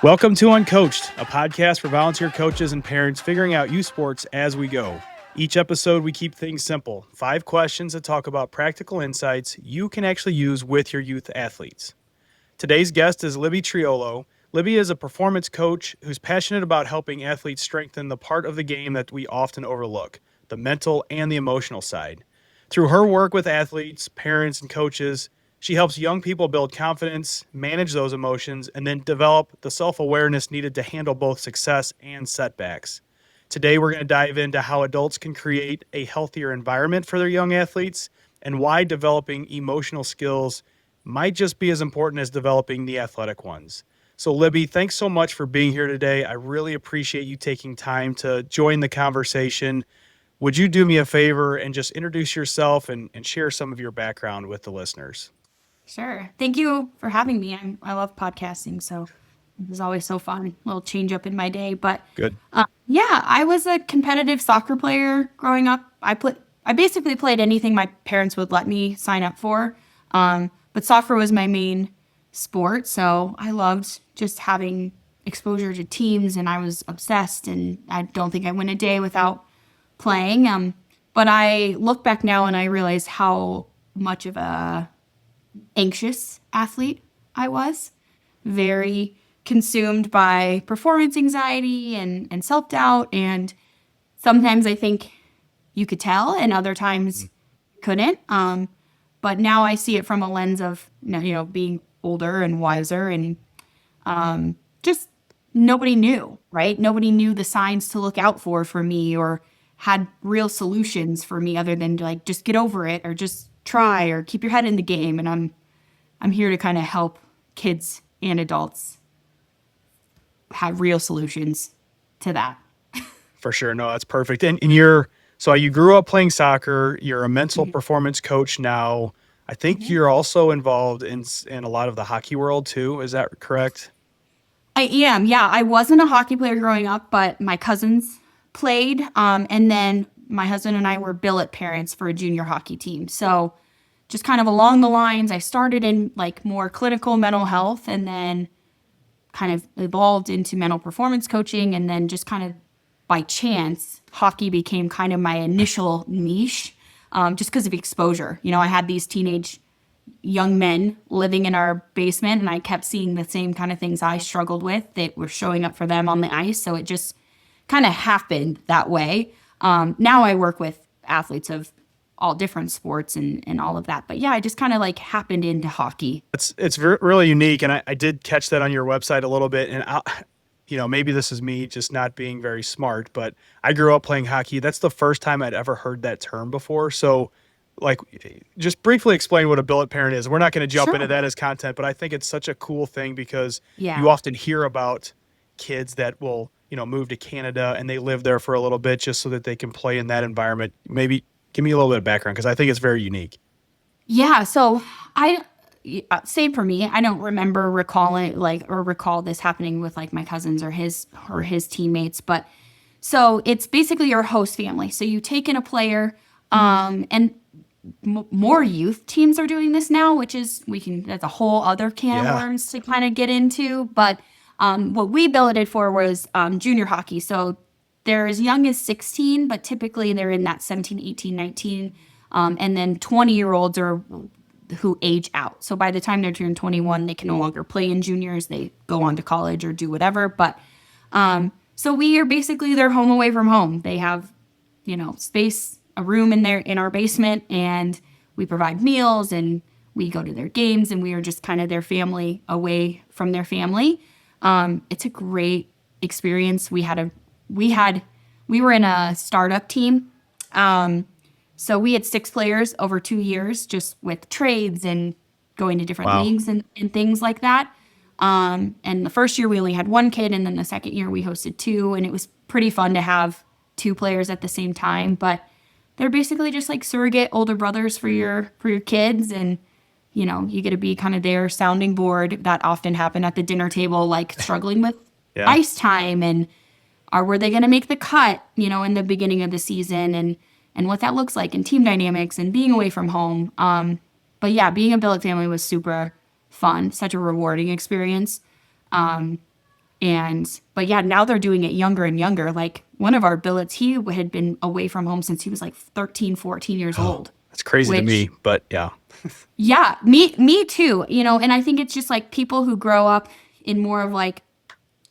Welcome to Uncoached, a podcast for volunteer coaches and parents figuring out youth sports as we go. Each episode, we keep things simple. 5 questions that talk about practical insights you can actually use with your youth athletes. Today's guest is Libby Triolo. Libby is a performance coach who's passionate about helping athletes strengthen the part of the game that we often overlook, the mental and the emotional side. Through her work with athletes, parents, and coaches, she helps young people build confidence, manage those emotions, and then develop the self-awareness needed to handle both success and setbacks. Today, we're going to dive into how adults can create a healthier environment for their young athletes and why developing emotional skills might just be as important as developing the athletic ones. So, Libby, thanks so much for being here today. I really appreciate you taking time to join the conversation. Would you do me a favor and just introduce yourself and share some of your background with the listeners? Sure. Thank you for having me. I love podcasting, so it was always so fun. A little change up in my day, but Good. yeah, I was a competitive soccer player growing up. I basically played anything my parents would let me sign up for, but soccer was my main sport. So I loved just having exposure to teams, and I was obsessed. And I don't think I went a day without playing. But I look back now and I realize how much of a anxious athlete I was, very consumed by performance anxiety and self-doubt. And sometimes I think you could tell and other times couldn't. But now I see it from a lens of, being older and wiser and just nobody knew, right? Nobody knew the signs to look out for me or had real solutions for me other than like, just get over it or just try or keep your head in the game. And I'm here to kind of help kids and adults have real solutions to that. For sure. No, that's perfect. And so you grew up playing soccer. You're a mental performance coach now. I think you're also involved in a lot of the hockey world too. Is that correct? I am. Yeah, I wasn't a hockey player growing up, but my cousins played. And then my husband and I were billet parents for a junior hockey team. So just kind of along the lines, I started in like more clinical mental health and then kind of evolved into mental performance coaching. And then just kind of by chance, hockey became kind of my initial niche just because of exposure. I had these teenage young men living in our basement and I kept seeing the same kind of things I struggled with that were showing up for them on the ice. So it just kind of happened that way. Now I work with athletes of all different sports and all of that. But yeah, I just kind of like happened into hockey. It's really unique. And I did catch that on your website a little bit. And maybe this is me just not being very smart, but I grew up playing hockey. That's the first time I'd ever heard that term before. So like, just briefly explain what a billet parent is. We're not going to jump into that as content, but I think it's such a cool thing because you often hear about kids that will, move to Canada and they live there for a little bit just so that they can play in that environment. Maybe give me a little bit of background because I think it's very unique. Yeah. So same for me. I don't recall this happening with like my cousins or his teammates, but so it's basically your host family. So you take in a player, and more youth teams are doing this now, which is that's a whole other can of worms to kind of get into. But what we billeted for was junior hockey. So they're as young as 16, but typically they're in that 17, 18, 19. And then 20-year-olds are who age out. So by the time they're turned 21, they can no longer play in juniors. They go on to college or do whatever. But so we are basically their home away from home. They have, space, a room in our basement, and we provide meals and we go to their games, and we are just kind of their family away from their family. It's a great experience. We were in a startup team. So we had 6 players over 2 years, just with trades and going to different leagues and things like that. And the first year we only had 1 kid, and then the second year we hosted 2, and it was pretty fun to have 2 players at the same time. But they're basically just like surrogate older brothers for your kids, and you get to be kind of their sounding board. That often happened at the dinner table, like struggling with ice time and were they going to make the cut, in the beginning of the season, and what that looks like, and team dynamics and being away from home. But yeah, being a billet family was super fun, such a rewarding experience. But yeah, now they're doing it younger and younger. Like one of our billets, he had been away from home since he was like 13, 14 years Oh, old, that's crazy to which me, but yeah. yeah, me too, and I think it's just like people who grow up in more of like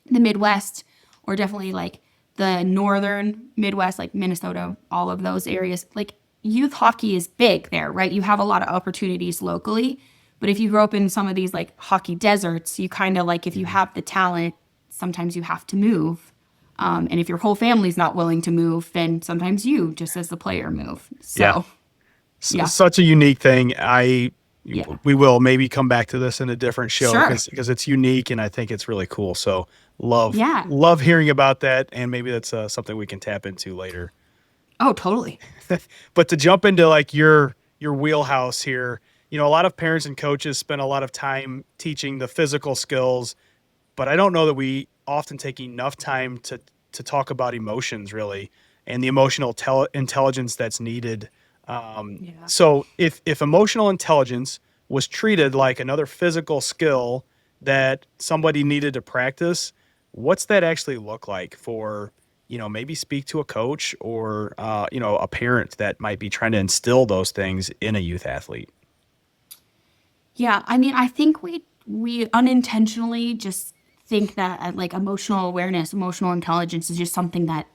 the Midwest or definitely like the northern Midwest, like Minnesota, all of those areas, like youth hockey is big there, right? You have a lot of opportunities locally. But if you grow up in some of these like hockey deserts, you kind of like if you have the talent, sometimes you have to move. And if your whole family's not willing to move, then sometimes you, just as the player, move. Yeah. So, yeah, Such a unique thing. yeah, We will maybe come back to this in a different show sure. because it's unique and I think it's really cool. So Yeah. love hearing about that, and maybe that's something we can tap into later. Oh, totally. But to jump into like your wheelhouse here, a lot of parents and coaches spend a lot of time teaching the physical skills, but I don't know that we often take enough time to talk about emotions really and the emotional intelligence that's needed. Yeah. So if emotional intelligence was treated like another physical skill that somebody needed to practice, what's that actually look like for, maybe speak to a coach or, a parent that might be trying to instill those things in a youth athlete? Yeah, I mean, I think we unintentionally just think that like emotional awareness, emotional intelligence is just something that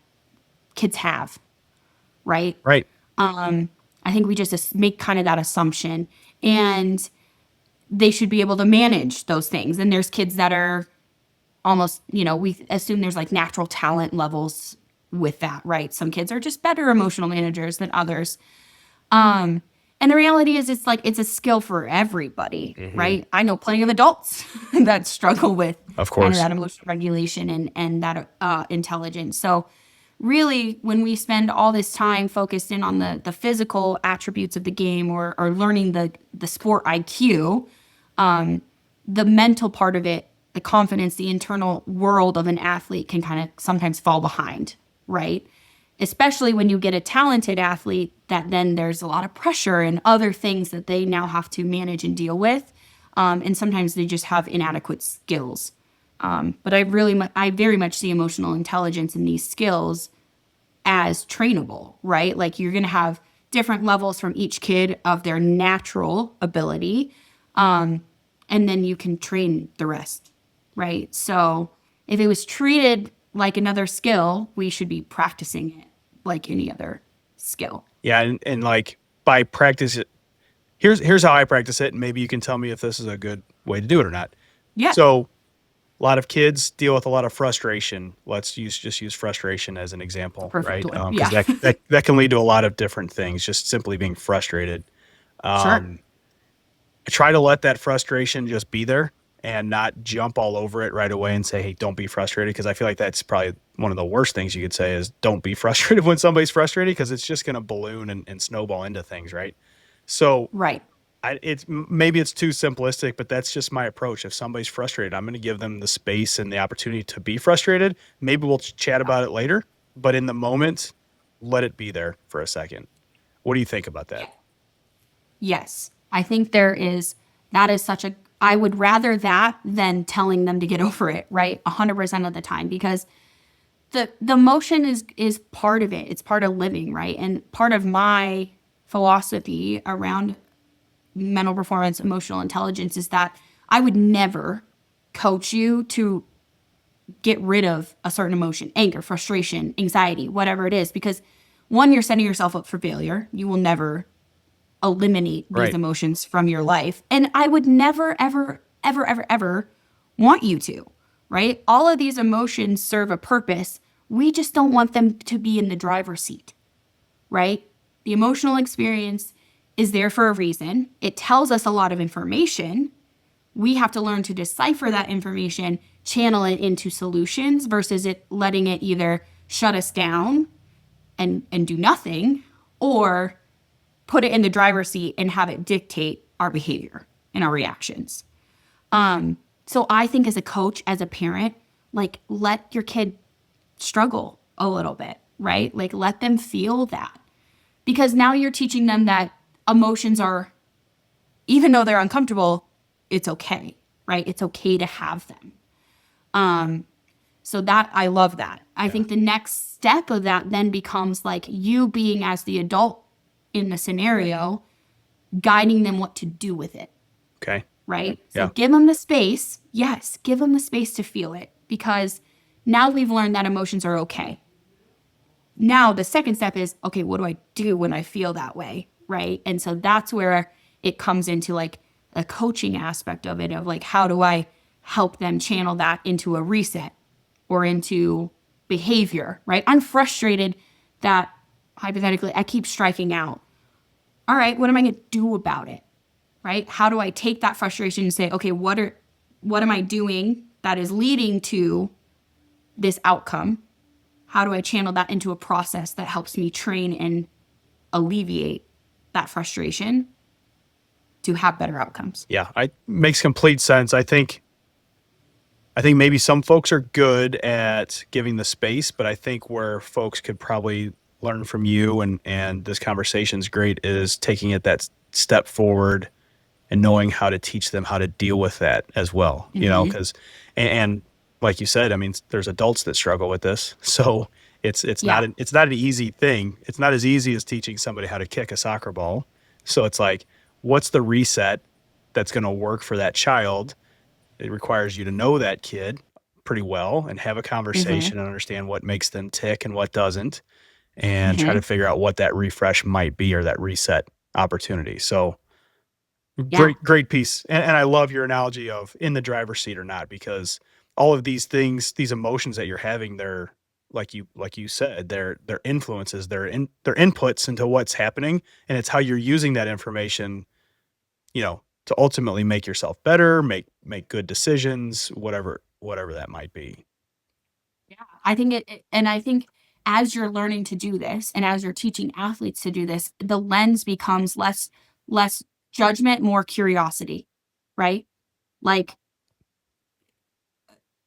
kids have, right? Right. I think we just make kind of that assumption, and they should be able to manage those things. And there's kids that are almost, we assume there's like natural talent levels with that, right? Some kids are just better emotional managers than others. And the reality is it's a skill for everybody, Hmm. right? I know plenty of adults that struggle with Of kind of course. that emotional regulation and that intelligence. So really when we spend all this time focused in on the physical attributes of the game or learning the sport IQ, the mental part of it, the confidence, the internal world of an athlete can kind of sometimes fall behind, right? Especially when you get a talented athlete that then there's a lot of pressure and other things that they now have to manage and deal with. And sometimes they just have inadequate skills. But I very much see emotional intelligence in these skills as trainable, right? Like you're going to have different levels from each kid of their natural ability. And then you can train the rest, right? So if it was treated like another skill, we should be practicing it like any other skill. Yeah. And like by practice, here's how I practice it. And maybe you can tell me if this is a good way to do it or not. Yeah, So a lot of kids deal with a lot of frustration. Just use frustration as an the example, perfect right? one. Because Yeah, that can lead to a lot of different things. Just simply being frustrated. sure. I try to let that frustration just be there and not jump all over it right away and say, "Hey, don't be frustrated." Because I feel like that's probably one of the worst things you could say is, "Don't be frustrated when somebody's frustrated," because it's just going to balloon and snowball into things, right? So Right. maybe it's too simplistic, but that's just my approach. If somebody's frustrated, I'm going to give them the space and the opportunity to be frustrated. Maybe we'll chat about it later, but in the moment, let it be there for a second. What do you think about that? Yeah. Yes. I think that is such a, I would rather that than telling them to get over it, right? 100% of the time, because the motion is part of it. It's part of living, right? And part of my philosophy around mental performance, emotional intelligence is that I would never coach you to get rid of a certain emotion, anger, frustration, anxiety, whatever it is, because one, you're setting yourself up for failure. You will never eliminate these Right. emotions from your life. And I would never, ever, ever, ever, ever want you to, right? All of these emotions serve a purpose. We just don't want them to be in the driver's seat, right? The emotional experience is there for a reason. It tells us a lot of information. We have to learn to decipher that information, channel it into solutions versus it letting it either shut us down and do nothing or put it in the driver's seat and have it dictate our behavior and our reactions. So I think as a coach, as a parent, like let your kid struggle a little bit, right? Like let them feel that. Because now you're teaching them that emotions are, even though they're uncomfortable, it's okay, right? It's okay to have them. So that I love that. I think the next step of that then becomes like you being as the adult in the scenario, guiding them what to do with it. Okay. Right? Yeah. So give them the space. Yes, give them the space to feel it because now we've learned that emotions are okay. Now the second step is, okay, what do I do when I feel that way? Right? And so that's where it comes into like a coaching aspect of it, of like, how do I help them channel that into a reset or into behavior, right? I'm frustrated that hypothetically I keep striking out. All right, what am I going to do about it? Right? How do I take that frustration and say, okay, what am I doing that is leading to this outcome? How do I channel that into a process that helps me train and alleviate that frustration to have better outcomes? Yeah, I makes complete sense. I think maybe some folks are good at giving the space, but I think where folks could probably learn from you and this conversation's great is taking it that step forward and knowing how to teach them how to deal with that as well. You know, because and like you said, I mean, there's adults that struggle with this, so it's Yeah. not an easy thing. It's not as easy as teaching somebody how to kick a soccer ball. So it's like, what's the reset that's going to work for that child? It requires you to know that kid pretty well and have a conversation and understand what makes them tick and what doesn't, and try to figure out what that refresh might be or that reset opportunity. So Yeah. great piece. And I love your analogy of in the driver's seat or not, because all of these things, these emotions that you're having, they're like you said, they're influences, they're inputs into what's happening. And it's how you're using that information, you know, to ultimately make yourself better, make good decisions, whatever that might be. Yeah. I think and I think as you're learning to do this and as you're teaching athletes to do this, the lens becomes less judgment, more curiosity, right? Like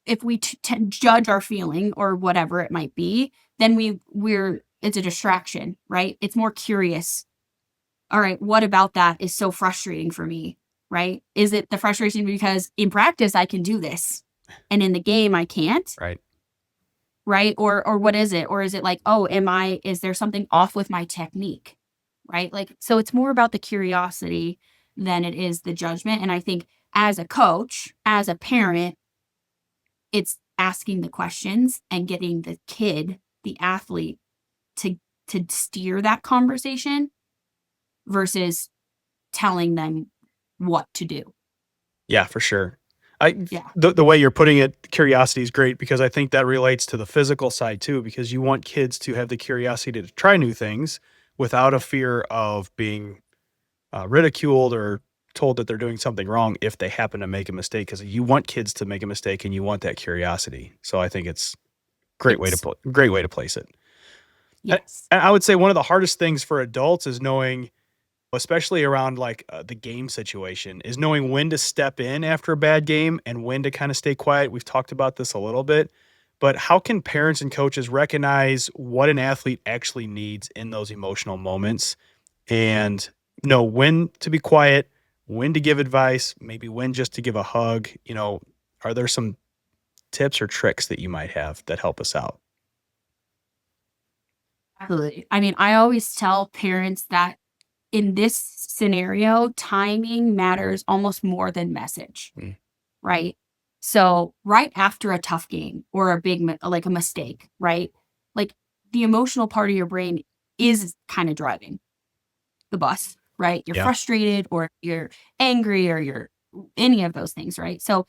if we judge our feeling or whatever it might be, then we're it's a distraction, right? It's more curious. All right, what about that is so frustrating for me, right? Is it the frustration because in practice I can do this and in the game I can't, Right. right? Or what is it? Or is it like, oh, is there something off with my technique? Right? Like, so it's more about the curiosity than it is the judgment. And I think as a coach, as a parent, it's asking the questions and getting the kid, the athlete, to steer that conversation versus telling them what to do. Yeah, for sure. I Yeah. the way you're putting it, curiosity is great because I think that relates to the physical side too, because you want kids to have the curiosity to try new things without a fear of being ridiculed or told that they're doing something wrong if they happen to make a mistake. Because you want kids to make a mistake and you want that curiosity. So I think it's Yes. great way to place it. And Yes. and I would say one of the hardest things for adults is knowing, especially around like the game situation, is knowing when to step in after a bad game and when to kind of stay quiet. We've talked about this a little bit, but how can parents and coaches recognize what an athlete actually needs in those emotional moments and know when to be quiet, when to give advice, maybe when just to give a hug? You know, are there some tips or tricks that you might have that help us out? Absolutely. I mean, I always tell parents that in this scenario, timing matters almost more than message, Mm. right? So, right after a tough game or a like a mistake, right? Like the emotional part of your brain is kind of driving the bus, right? You're Yeah. frustrated or you're angry or you're any of those things, right? So,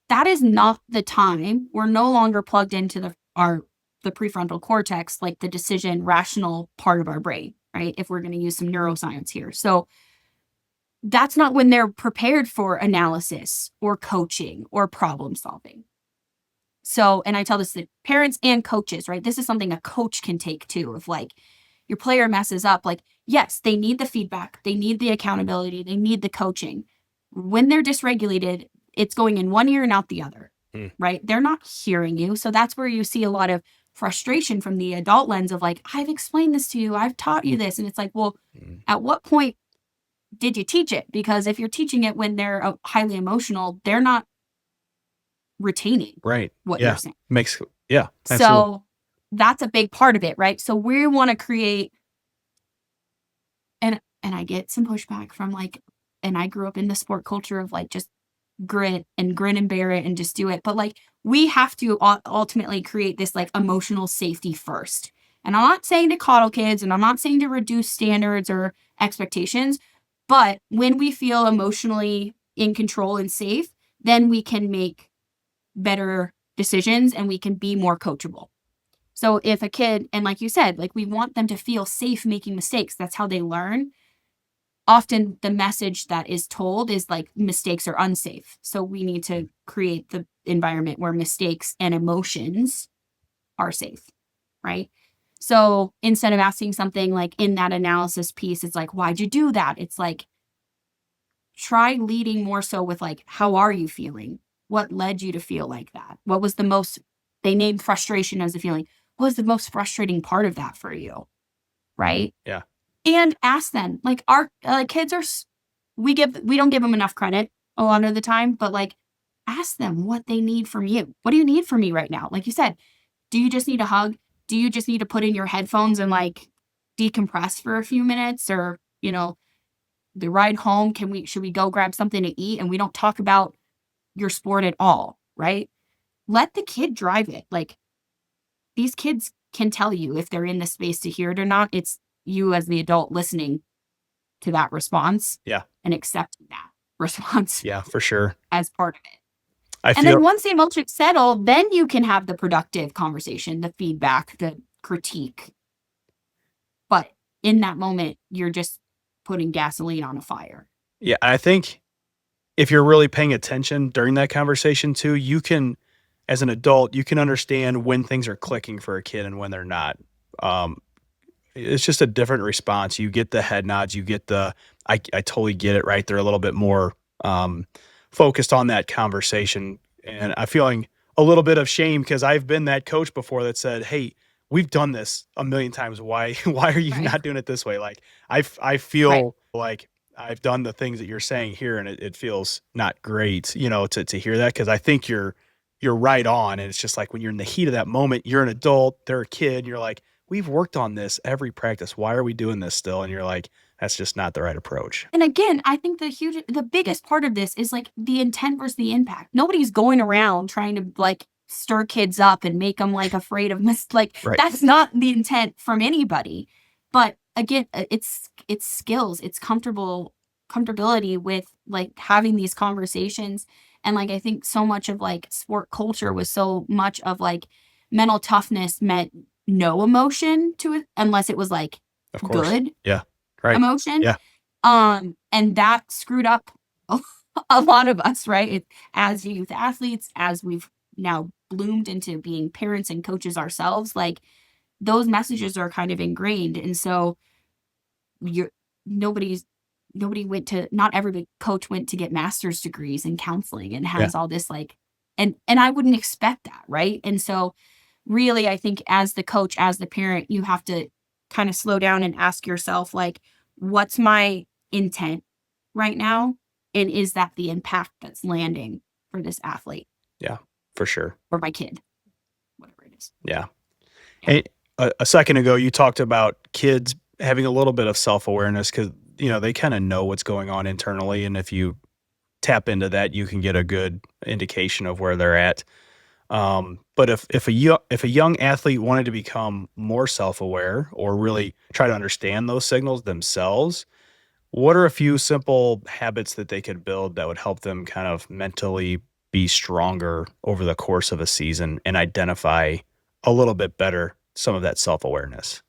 that is not the time. We're no longer plugged into the prefrontal cortex, like the decision rational part of our brain, right? If we're going to use some neuroscience here. So, that's not when they're prepared for analysis or coaching or problem solving. So, and I tell this to parents and coaches, right? This is something a coach can take too, of like your player messes up. Like, yes, they need the feedback, they need the accountability, they need the coaching. When they're dysregulated, it's going in one ear and out the other, Mm. right? They're not hearing you. So that's where you see a lot of frustration from the adult lens of like, I've explained this to you, I've taught you this. And it's like, well, Mm. at what point did you teach it? Because if you're teaching it when they're highly emotional, they're not retaining Right. what you're Yeah. saying. Makes Yeah, absolutely. So that's a big part of it, right? So we want to create, and I get some pushback from like, and I grew up in the sport culture of like just grin and bear it and just do it. But like we have to ultimately create this like emotional safety first. And I'm not saying to coddle kids and I'm not saying to reduce standards or expectations, but when we feel emotionally in control and safe, then we can make better decisions and we can be more coachable. So if a kid, and like you said, like we want them to feel safe making mistakes, that's how they learn. Often the message that is told is like mistakes are unsafe. So we need to create the environment where mistakes and emotions are safe, right? So instead of asking something like in that analysis piece, it's like, why'd you do that? It's like, try leading more so with like, how are you feeling? What led you to feel like that? What was the most, they named frustration as a feeling. What was the most frustrating part of that for you? Right. Yeah. And ask them, like, our kids are, we don't give them enough credit a lot of the time, but like, ask them what they need from you. What do you need from me right now? Like you said, do you just need a hug? Do you just need to put in your headphones and like decompress for a few minutes? Or, the ride home, should we go grab something to eat and we don't talk about your sport at all, right? Let the kid drive it. Like, these kids can tell you if they're in the space to hear it or not. It's you as the adult listening to that response Yeah. and accepting that response Yeah, for sure. as part of it. I And then feel once the emotions settle, then you can have the productive conversation, the feedback, the critique. But in that moment, you're just putting gasoline on a fire. yeah, I think if you're really paying attention during that conversation too, you can, as an adult, you can understand when things are clicking for a kid and when they're not. Um, it's just a different response. You get the head nods, you get I totally get it, right? They're a little bit more um, focused on that conversation. And I'm feeling a little bit of shame because I've been that coach before that said, "Hey, we've done this a million times. Why why are you Right. not doing it this way?" Like I Right. feel like I've done the things that you're saying here, and it feels not great, to hear that because I think you're right on. And it's just like when you're in the heat of that moment, you're an adult, they're a kid, and you're like, we've worked on this every practice. Why are we doing this still? And you're like, that's just not the right approach. And again, I think the biggest part of this is like the intent versus the impact. Nobody's going around trying to like stir kids up and make them like afraid of like Right. that's not the intent from anybody. But again, it's skills, it's comfortability with like having these conversations. And like I think so much of like sport culture was so much of like mental toughness meant no emotion to it unless it was like Of course. good Yeah. Right. emotion. Yeah. And that screwed up a lot of us, right? As youth athletes, as we've now bloomed into being parents and coaches ourselves, like those messages are kind of ingrained. And so you're nobody's nobody went to not every coach went to get master's degrees in counseling and Yeah. has all this like and I wouldn't expect that, right? And so really I think as the coach, as the parent, you have to kind of slow down and ask yourself like, what's my intent right now? And is that the impact that's landing for this athlete Yeah. For sure. or my kid, whatever it is? Yeah. Yeah. And a second ago, you talked about kids having a little bit of self awareness because, they kind of know what's going on internally. And if you tap into that, you can get a good indication of where they're at. But if a young athlete wanted to become more self aware or really try to understand those signals themselves, what are a few simple habits that they could build that would help them kind of mentally be stronger over the course of a season and identify a little bit better some of that self-awareness?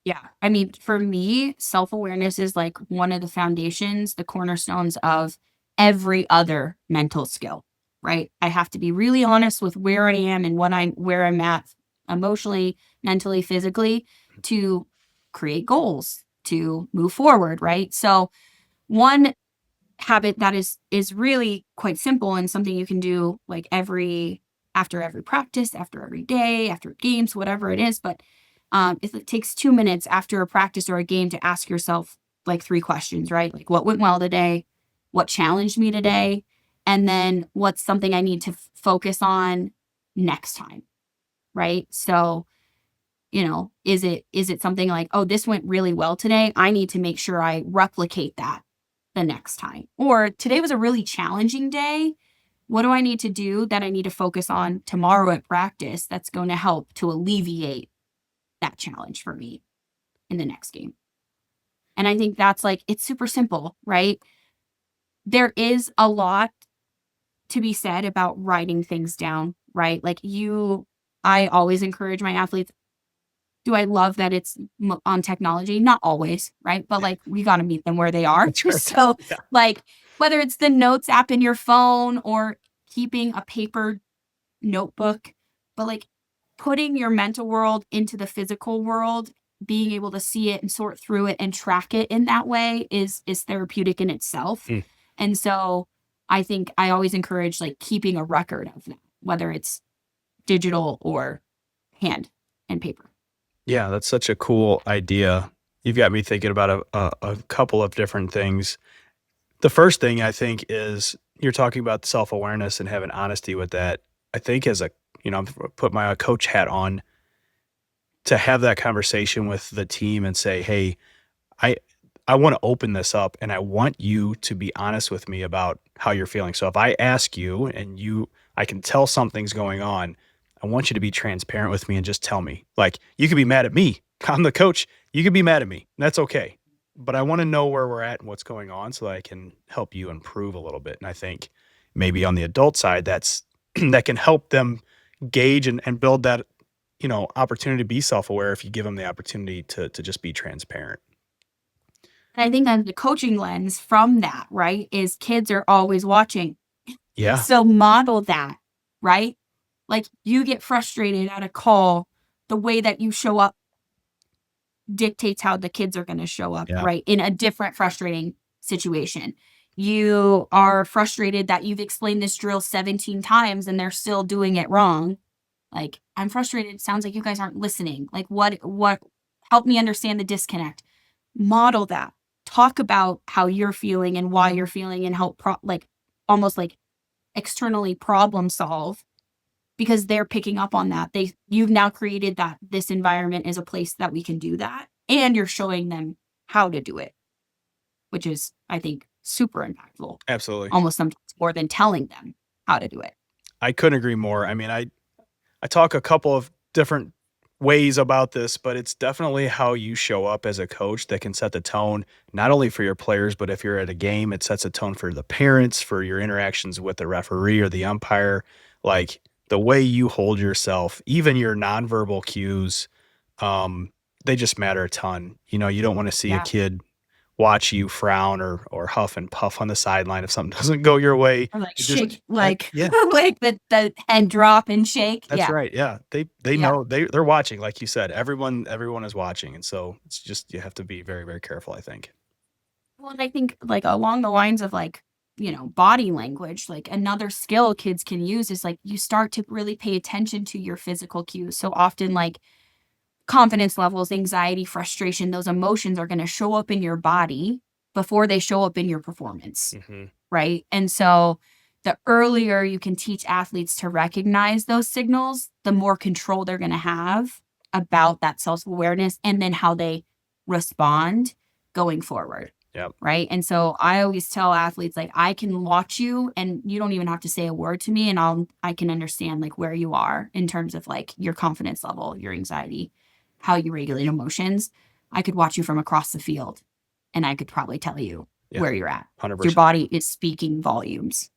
Yeah. I mean, for me, self awareness is like one of the foundations, the cornerstones of every other mental skill, right? I have to be really honest with where I am and where I'm at emotionally, mentally, physically to create goals, to move forward, right? So, one habit that is really quite simple and something you can do like after every practice, after every day, after games, whatever it is. But if it takes 2 minutes after a practice or a game to ask yourself like three questions, right? Like what went well today, what challenged me today, and then what's something I need to focus on next time. right? So, is it something like, oh, this went really well today? I need to make sure I replicate that the next time. Or today was a really challenging day. What do I need to do that I need to focus on tomorrow at practice that's going to help to alleviate that challenge for me in the next game? And I think that's like, it's super simple, right? There is a lot to be said about writing things down, right? I always encourage my athletes. Do I love that it's on technology? Not always, right? But like, we got to meet them where they are. That's right. So, Yeah. like, whether it's the notes app in your phone or keeping a paper notebook, but like putting your mental world into the physical world, being able to see it and sort through it and track it in that way is therapeutic in itself. Mm. And so I think I always encourage like keeping a record of that, whether it's digital or hand and paper. Yeah, that's such a cool idea. You've got me thinking about a couple of different things. The first thing I think is you're talking about self-awareness and having honesty with that. I think I'm put my coach hat on to have that conversation with the team and say, "Hey, I I want to open this up and I want you to be honest with me about how you're feeling. So if I ask you and I can tell something's going on, I want you to be transparent with me and just tell me. Like you could be mad at me. I'm the coach. You could be mad at me. That's okay. But I want to know where we're at and what's going on so that I can help you improve a little bit. And I think maybe on the adult side, that's that can help them gauge and build that, opportunity to be self-aware if you give them the opportunity to just be transparent. And I think that the coaching lens from that, right, is kids are always watching. Yeah. So model that, right? Like you get frustrated at a call, the way that you show up dictates how the kids are going to show up, Yeah. right? In a different frustrating situation. You are frustrated that you've explained this drill 17 times and they're still doing it wrong. Like, I'm frustrated. It sounds like you guys aren't listening. Like, help me understand the disconnect. Model that. Talk about how you're feeling and why you're feeling and help, almost like externally problem solve because they're picking up on that. You've now created that this environment is a place that we can do that. And you're showing them how to do it, which is, I think, super impactful. Absolutely. Almost sometimes more than telling them how to do it. I couldn't agree more. I mean, I talk a couple of different ways about this, but it's definitely how you show up as a coach that can set the tone, not only for your players, but if you're at a game, it sets a tone for the parents, for your interactions with the referee or the umpire. Like the way you hold yourself, even your nonverbal cues, they just matter a ton. You don't want to see a Yeah. kid watch you frown or huff and puff on the sideline if something doesn't go your way. Or like It just shake, like yeah. like the head drop and shake. That's Yeah. right, yeah. They Yeah. know they're watching, like you said. Everyone is watching, and so it's just you have to be very, very careful, I think. Well, and I think like along the lines of like, body language, like another skill kids can use is like you start to really pay attention to your physical cues. So often like confidence levels, anxiety, frustration, those emotions are going to show up in your body before they show up in your performance. Mhm. Right. And so the earlier you can teach athletes to recognize those signals, the more control they're going to have about that self awareness and then how they respond going forward. Yep. Right. And so I always tell athletes, like, I can watch you and you don't even have to say a word to me. And I can understand like where you are in terms of like your confidence level, your anxiety, how you regulate emotions. I could watch you from across the field and I could probably tell you Yeah. where you're at. Your 100%. body is speaking volumes.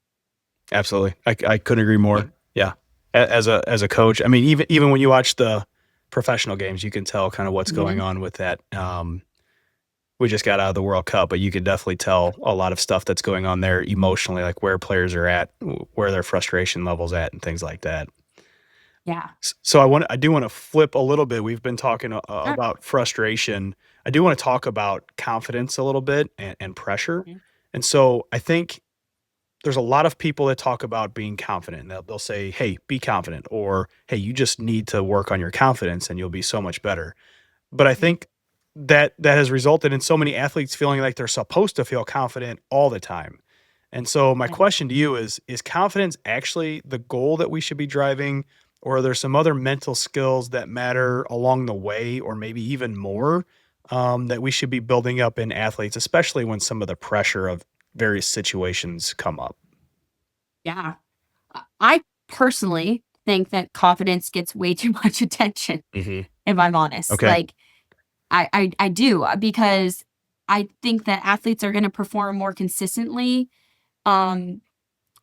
Absolutely. I couldn't agree more. Yeah. As a coach, I mean, even when you watch the professional games, you can tell kind of what's going on with that. We just got out of the World Cup, but you could definitely tell a lot of stuff that's going on there emotionally, like where players are at, where their frustration levels at, and things like that. Yeah. So I do want to flip a little bit. We've been talking about frustration. I do want to talk about confidence a little bit and pressure. Mhm. And so I think there's a lot of people that talk about being confident. They'll say, "Hey, be confident," or "Hey, you just need to work on your confidence and you'll be so much better." But I think that has resulted in so many athletes feeling like they're supposed to feel confident all the time. And so my Yeah. question to you is confidence actually the goal that we should be driving, or are there some other mental skills that matter along the way, or maybe even more, that we should be building up in athletes, especially when some of the pressure of various situations come up? Yeah. I personally think that confidence gets way too much attention, Hmm. if I'm honest. Okay. Like, I do because I think that athletes are going to perform more consistently. Um,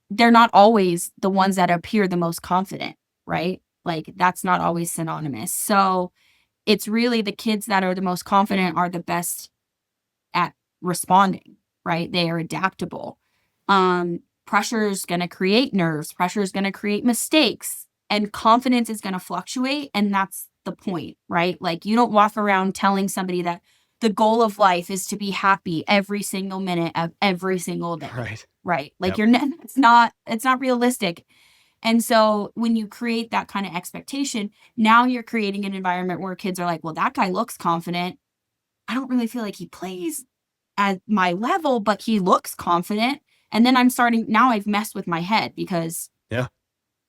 they're not always the ones that appear the most confident, right? Like, that's not always synonymous. So it's really the kids that are the most confident are the best at responding, right? They are adaptable. Pressure is going to create nerves, pressure is going to create mistakes, and confidence is going to fluctuate. And that's the point, right? Like, you don't walk around telling somebody that the goal of life is to be happy every single minute of every single day, Right. right? Like, Yep. it's not realistic. And so when you create that kind of expectation, now you're creating an environment where kids are like, well, that guy looks confident. I don't really feel like he plays at my level, but he looks confident. And then now I've messed with my head because Yeah.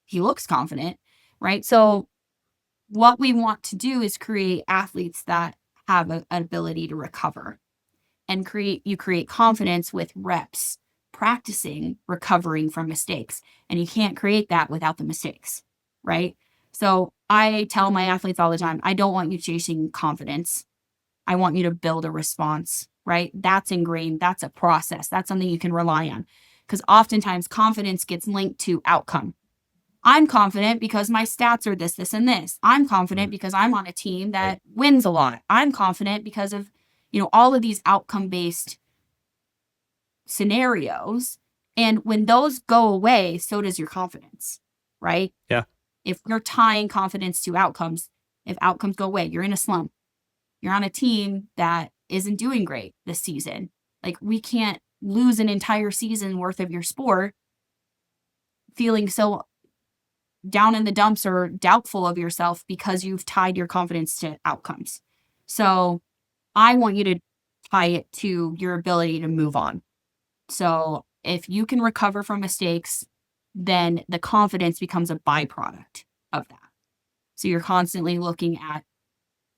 he looks confident, right? So what we want to do is create athletes that have an ability to recover and create confidence with reps, practicing recovering from mistakes. And you can't create that without the mistakes, right? So I tell my athletes all the time, I don't want you chasing confidence. I want you to build a response, right? That's ingrained. That's a process. That's something you can rely on. Because oftentimes confidence gets linked to outcome. I'm confident because my stats are this, this, and this. I'm confident Mhm. because I'm on a team Right. that wins a lot. I'm confident because of, all of these outcome based scenarios. And when those go away, so does your confidence, right? Yeah. If you're tying confidence to outcomes, if outcomes go away, you're in a slump. You're on a team that isn't doing great this season. Like, we can't lose an entire season worth of your sport feeling so down in the dumps or doubtful of yourself because you've tied your confidence to outcomes. So I want you to tie it to your ability to move on. So if you can recover from mistakes, then the confidence becomes a byproduct of that. So you're constantly looking at,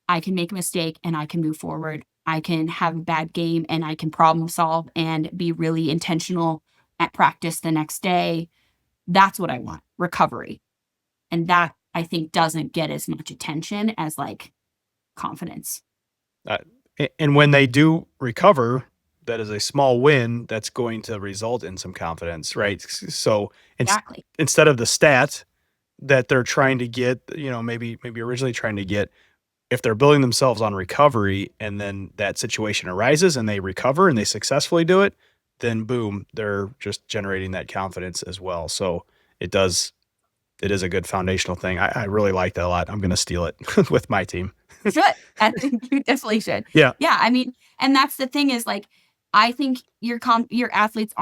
I can make a mistake and I can move forward. I can have a bad game and I can problem solve and be really intentional at practice the next day. That's what I want, recovery. And that, I think, doesn't get as much attention as like confidence. Uh, and when they do recover, that is a small win that's going to result in some confidence, right? So Exactly. instead of the stat that they're trying to get, maybe originally trying to get, if they're building themselves on recovery and then that situation arises and they recover and they successfully do it, then boom, they're just generating that confidence as well. So it does, it is a good foundational thing. I really like that a lot. I'm going to steal it with my team. Should. I think you definitely should. Yeah. Yeah. I mean, and that's the thing is like, I think your athletes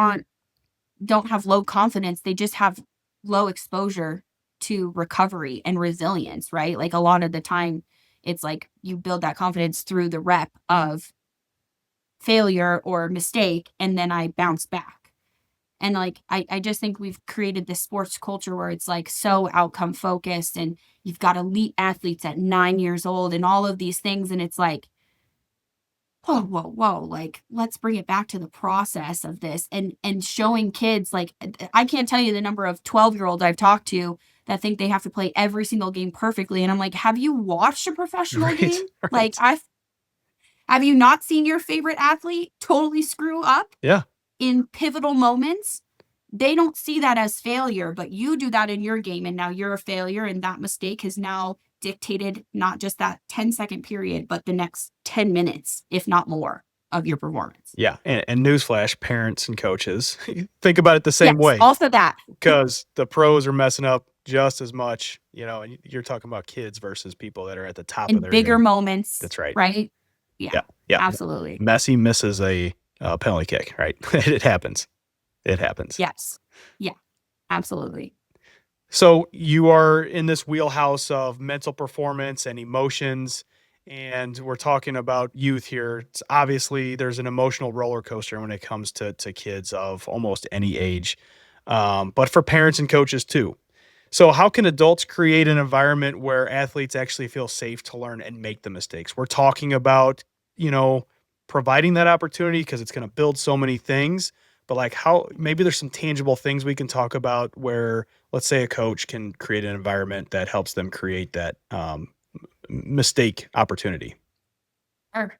don't have low confidence. They just have low exposure to recovery and resilience, right? Like, a lot of the time, it's like you build that confidence through the rep of failure or mistake, and then I bounce back. And like, I just think we've created this sports culture where it's like so outcome focused, and you've got elite athletes at 9 years old and all of these things. And it's like, whoa, whoa, whoa, like, let's bring it back to the process of this and showing kids, like, I can't tell you the number of 12-year-olds I've talked to that think they have to play every single game perfectly. And I'm like, have you watched a professional Right. game? Like, Right. have you not seen your favorite athlete totally screw up Yeah. in pivotal moments? They don't see that as failure, but you do that in your game, and now you're a failure, and that mistake has now dictated not just that 10-second period, but the next 10 minutes, if not more, of your performance. Yeah. And newsflash, parents and coaches think about it the same Yes, way, also that. because the pros are messing up just as much, and you're talking about kids versus people that are at the top of In their bigger game. moments, That's right. right? Yeah, Yeah. Yeah. absolutely. Messi misses a penalty kick, right? It happens. It happens. Yes. Yeah, absolutely. So you are in this wheelhouse of mental performance and emotions, and we're talking about youth here. It's obviously, there's an emotional roller coaster when it comes to kids of almost any age, but for parents and coaches too. So, how can adults create an environment where athletes actually feel safe to learn and make the mistakes? We're talking about, you know, providing that opportunity because it's going to build so many things. But like, how maybe there's some tangible things we can talk about where, let's say, a coach can create an environment that helps them create that mistake opportunity. Sure.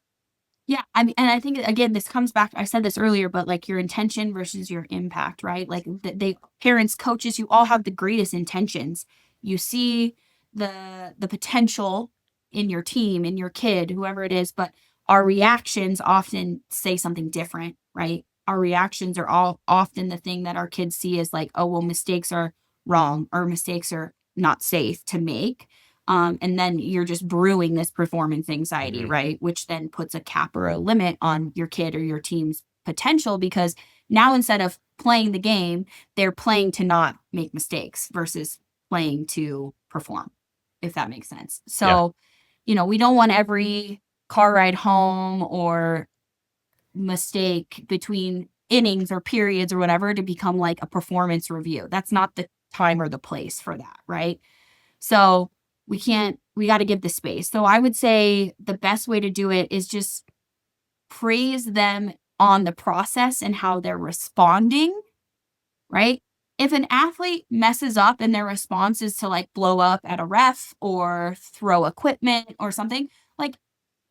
Yeah, I mean, and I think again, this comes back. I said this earlier, but like your intention versus your impact, right? Like they parents, coaches, you all have the greatest intentions. You see the potential in your team, in your kid, whoever it is, but our reactions often say something different, right? Our reactions are all often the thing that our kids see as like, oh, well, mistakes are wrong or mistakes are not safe to make. And then you're just brewing this performance anxiety, Hmm. right? Which then puts a cap or a limit on your kid or your team's potential because now instead of playing the game, they're playing to not make mistakes versus playing to perform, if that makes sense. Yeah. So, we don't want every car ride home or mistake between innings or periods or whatever to become like a performance review. That's not the time or the place for that, right? So we got to give the space. So I would say the best way to do it is just praise them on the process and how they're responding, right? If an athlete messes up and their response is to like blow up at a ref or throw equipment or something, like,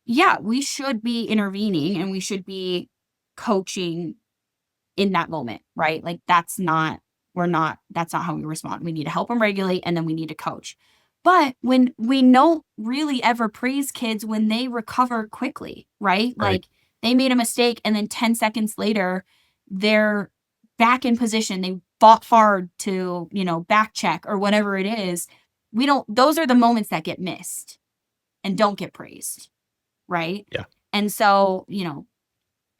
yeah, we should be intervening and we should be coaching in that moment, right? Like that's not how we respond. We need to help them regulate and then we need to coach. But when we don't really ever praise kids when they recover quickly, right? Right. Like they made a mistake and then 10 seconds later they're back in position. They fought hard to, back check or whatever it is. We don't those are the moments that get missed and don't get praised, right? Yeah. And so,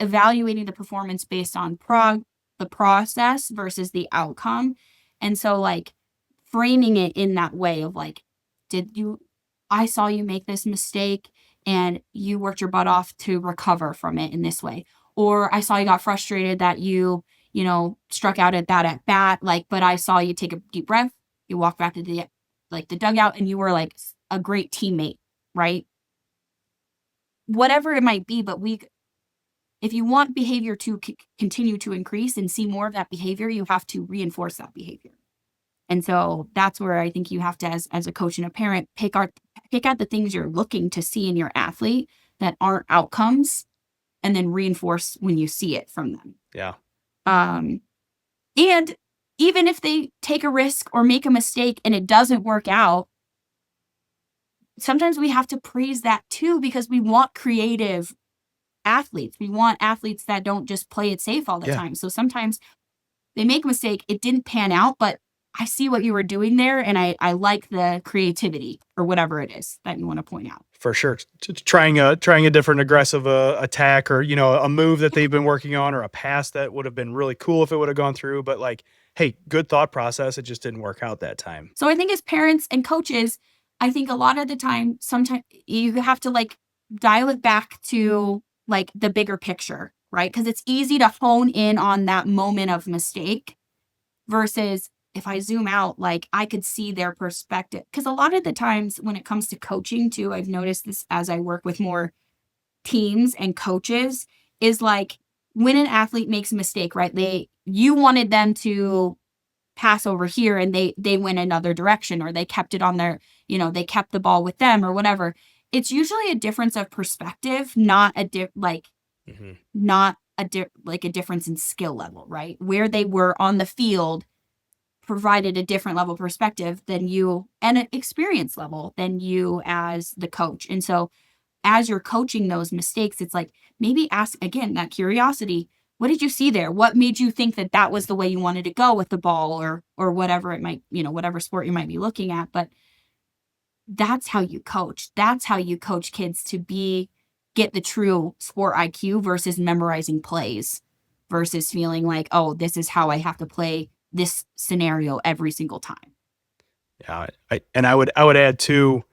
evaluating the performance based on the process versus the outcome. And so like framing it in that way of like, did you I saw you make this mistake and you worked your butt off to recover from it in this way. Or I saw you got frustrated that struck out at that at bat, like, but I saw you take a deep breath, you walk back to the dugout and you were like a great teammate, right? Whatever it might be, but if you want behavior to continue to increase and see more of that behavior, you have to reinforce that behavior. And so that's where I think you have to, as a coach and a parent, pick out the things you're looking to see in your athlete that aren't outcomes, and then reinforce when you see it from them. Yeah. Um, and even if they take a risk or make a mistake and it doesn't work out, sometimes we have to praise that too because we want creative athletes. We want athletes that don't just play it safe all the Yeah. time. So sometimes they make a mistake, it didn't pan out, but I see what you were doing there and I like the creativity or whatever it is that you want to point out. For sure. Trying a different aggressive attack or, a move that they've been working on or a pass that would have been really cool if it would have gone through. But like, hey, good thought process. It just didn't work out that time. So I think as parents and coaches, I think a lot of the time, sometimes you have to like dial it back to like the bigger picture, right? Because it's easy to hone in on that moment of mistake versus if I zoom out, like I could see their perspective. Because a lot of the times when it comes to coaching, too, I've noticed this as I work with more teams and coaches, is like when an athlete makes a mistake, right? You wanted them to pass over here and they went another direction or they kept it on their, they kept the ball with them or whatever. It's usually a difference of perspective, not a Hmm. not like a difference in skill level, right? Where they were on the field provided a different level of perspective than you and an experience level than you as the coach. And so as you're coaching those mistakes, it's like maybe ask again that curiosity. What did you see there? What made you think that that was the way you wanted to go with the ball or whatever it might, whatever sport you might be looking at. But that's how you coach. That's how you coach kids to get the true sport IQ versus memorizing plays versus feeling like, oh, this is how I have to play this scenario every single time. Yeah. I would add too,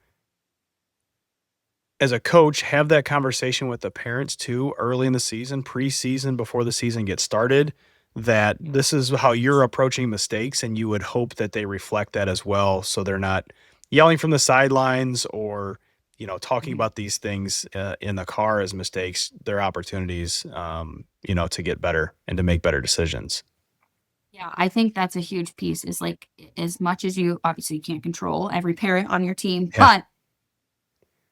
as a coach, have that conversation with the parents too early in the season, preseason, before the season gets started. that this is how you're approaching mistakes, and you would hope that they reflect that as well, so they're not yelling from the sidelines or, talking Mhm. about these things in the car as mistakes. They're opportunities, to get better and to make better decisions. Yeah, I think that's a huge piece is like as much as you obviously you can't control every parent on your team, Yeah.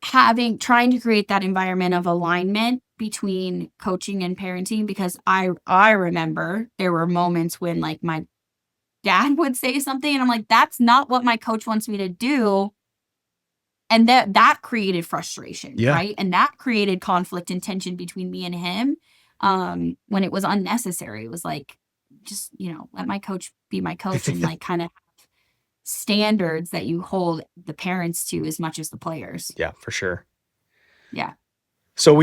but trying to create that environment of alignment between coaching and parenting because I remember there were moments when like my dad would say something and I'm like that's not what my coach wants me to do and that created frustration, Yeah. right? And that created conflict and tension between me and him when it was unnecessary. It was like just, let my coach be my coach and like kind of standards that you hold the parents to as much as the players. Yeah, for sure. Yeah. So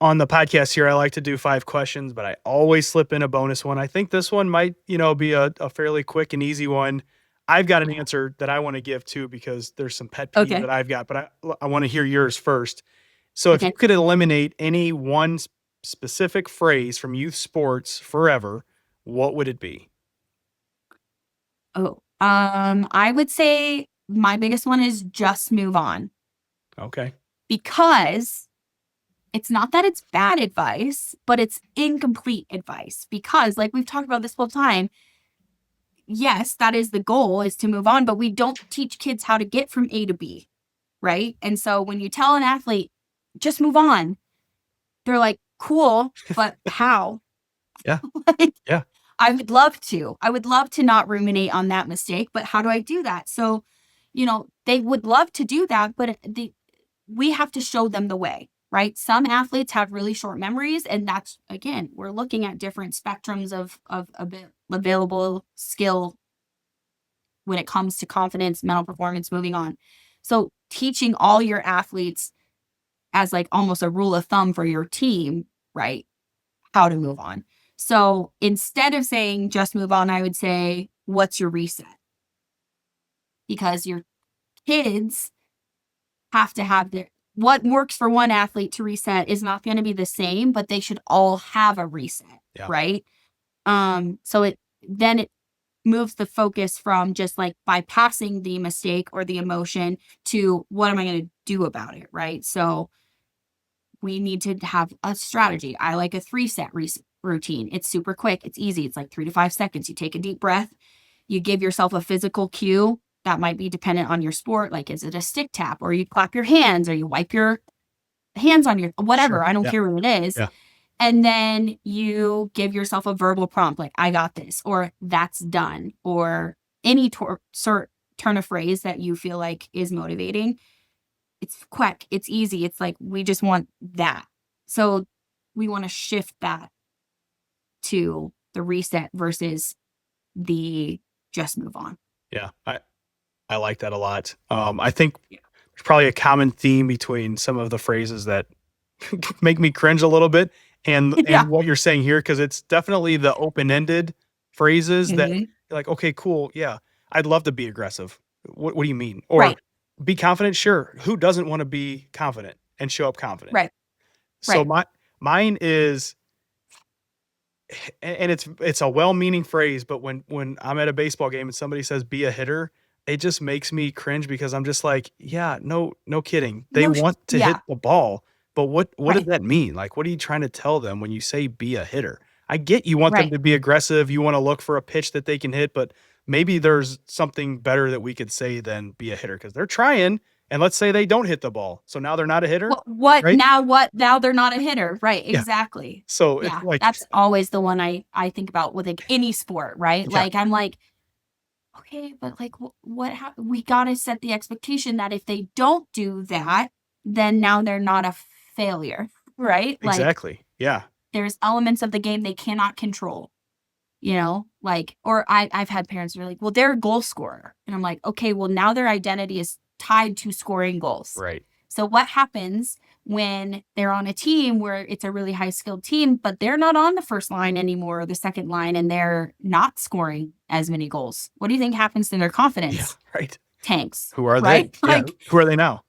on the podcast here, I like to do 5 questions, but I always slip in a bonus one. I think this one might, be a fairly quick and easy one. I've got an answer that I want to give too because there's some pet peeves Okay. that I've got, but I want to hear yours first. So if you Okay. could eliminate any one specific phrase from youth sports forever, what would it be? Oh, I would say my biggest one is just move on Okay. because it's not that it's bad advice, but it's incomplete advice because like we've talked about this whole time, yes, that is the goal is to move on, but we don't teach kids how to get from A to B, right? And so when you tell an athlete, just move on, they're like, cool, but how? Yeah. Like, Yeah. I would love to. I would love to not ruminate on that mistake, but how do I do that? So, they would love to do that, but we have to show them the way, right? Some athletes have really short memories, and that's again, we're looking at different spectrums of available skill when it comes to confidence, mental performance, moving on. So, teaching all your athletes as like almost a rule of thumb for your team, right? How to move on. So instead of saying just move on, I would say, what's your reset? Because your kids have to have what works for one athlete to reset is not going to be the same, but they should all have a reset, Yeah. right? So it moves the focus from just like bypassing the mistake or the emotion to what am I going to do about it, right? So we need to have a strategy. I like a three-set routine. It's super quick. It's easy. It's like 3 to 5 seconds. You take a deep breath. You give yourself a physical cue that might be dependent on your sport. Like, is it a stick tap or you clap your hands or you wipe your hands on your whatever? Sure. I don't Yeah. care what it is. Yeah. And then you give yourself a verbal prompt like, I got this, or that's done, or any turn of phrase that you feel like is motivating. It's quick, it's easy, it's like, we just want that. So, we wanna shift that to the reset versus the just move on. Yeah. I like that a lot. I think Yeah. there's probably a common theme between some of the phrases that make me cringe a little bit and Yeah. what you're saying here, because it's definitely the open-ended phrases that Mhm. you're like, okay, cool, yeah, I'd love to be aggressive. What do you mean? Or Right, be confident? Sure. Who doesn't want to be confident and show up confident? right, So right. mine is, and it's a well-meaning phrase, but when I'm at a baseball game and somebody says be a hitter, it just makes me cringe because I'm just like, yeah, no kidding. They No sh want to hit Yeah, the ball, but what does right, that mean? Like, what are you trying to tell them when you say be a hitter? I get you want them right. to be aggressive, you want to look for a pitch that they can hit, but maybe there's something better that we could say than be a hitter because they're trying, and let's say they don't hit the ball. So now they're not a hitter, right? What now they're not a hitter, right, Yeah. exactly. So it's Yeah, like, that's always the one I think about with, like, any sport, right? yeah, Like, I'm like, okay, but like, we gotta set the expectation that if they don't do that, then now they're not a failure, right? Like, exactly. Yeah. there's elements of the game they cannot control, like, or I've had parents who are like, well, they're a goal scorer. And I'm like, okay, well, now their identity is tied to scoring goals. Right. So what happens when they're on a team where it's a really high skilled team, but they're not on the first line anymore or the second line and they're not scoring as many goals? What do you think happens to their Yeah, confidence? right. Tanks, Who are they? right? Yeah, Like, who are they now?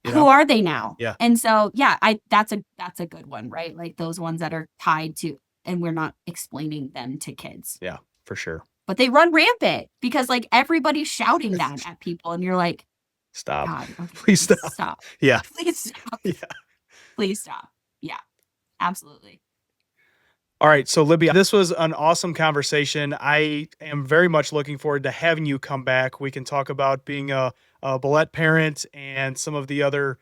You know? who are they now? Yeah, And so, yeah, I that's a good one, right? Like those ones that are tied to. and we're not explaining them to kids. Yeah, for sure. But they run rampant because like everybody's shouting that at people, and you're like, Stop. God, okay, Please stop. stop. Yeah. Please stop. Yeah. Please stop. Yeah, absolutely. All right. So, Libby, this was an awesome conversation. I am very much looking forward to having you come back. We can talk about being a Bullet parent and some of the other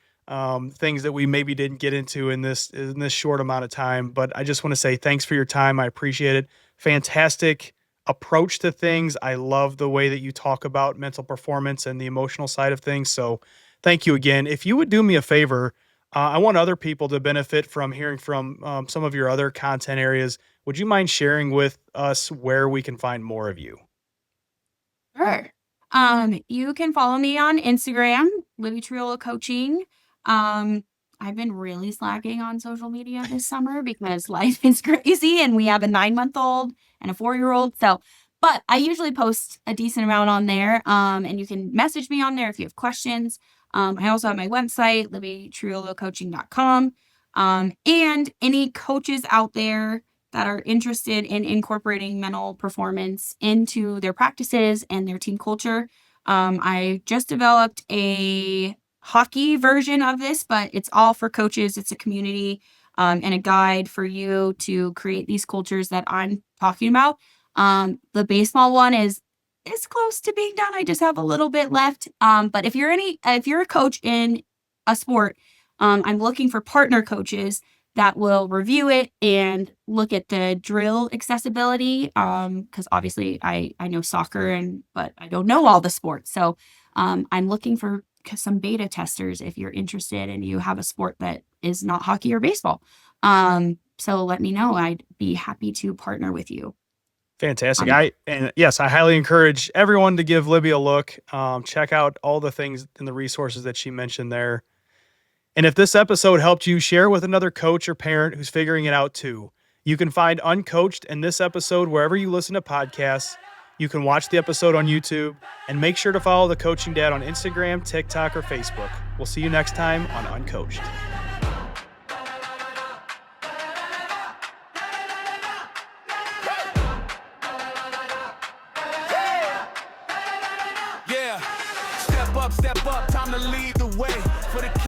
things that we maybe didn't get into in this short amount of time. But I just want to say thanks for your time. I appreciate it. Fantastic approach to things. I love the way that you talk about mental performance and the emotional side of things. So, thank you again. If you would do me a favor, I want other people to benefit from hearing from some of your other content areas. Would you mind sharing with us where we can find more of you? Sure. You can follow me on Instagram, Libby Triolo Coaching. I've been really slacking on social media this summer because life is crazy and we have a 9-month-old and a 4-year-old. So, but I usually post a decent amount on there. And you can message me on there if you have questions. I also have my website, libbytriolocoaching.com. And any coaches out there that are interested in incorporating mental performance into their practices and their team culture. I just developed a hockey version of this, but it's all for coaches. It's a community and a guide for you to create these cultures that I'm talking about. The baseball one is close to being done. I just have a little bit left. But if you're a coach in a sport, I'm looking for partner coaches that will review it and look at the drill accessibility. Because obviously I know soccer but I don't know all the sports. So I'm looking for some beta testers if you're interested and you have a sport that is not hockey or baseball. So let me know. I'd be happy to partner with you. Fantastic. I highly encourage everyone to give Libby a look. Check out all the things and the resources that she mentioned there. And if this episode helped you, share with another coach or parent who's figuring it out too. You can find Uncoached and this episode wherever you listen to podcasts. You can watch the episode on YouTube, and make sure to follow the Coaching Dad on Instagram, TikTok, or Facebook. We'll see you next time on Uncoached. Yeah, step up, time to lead the way for the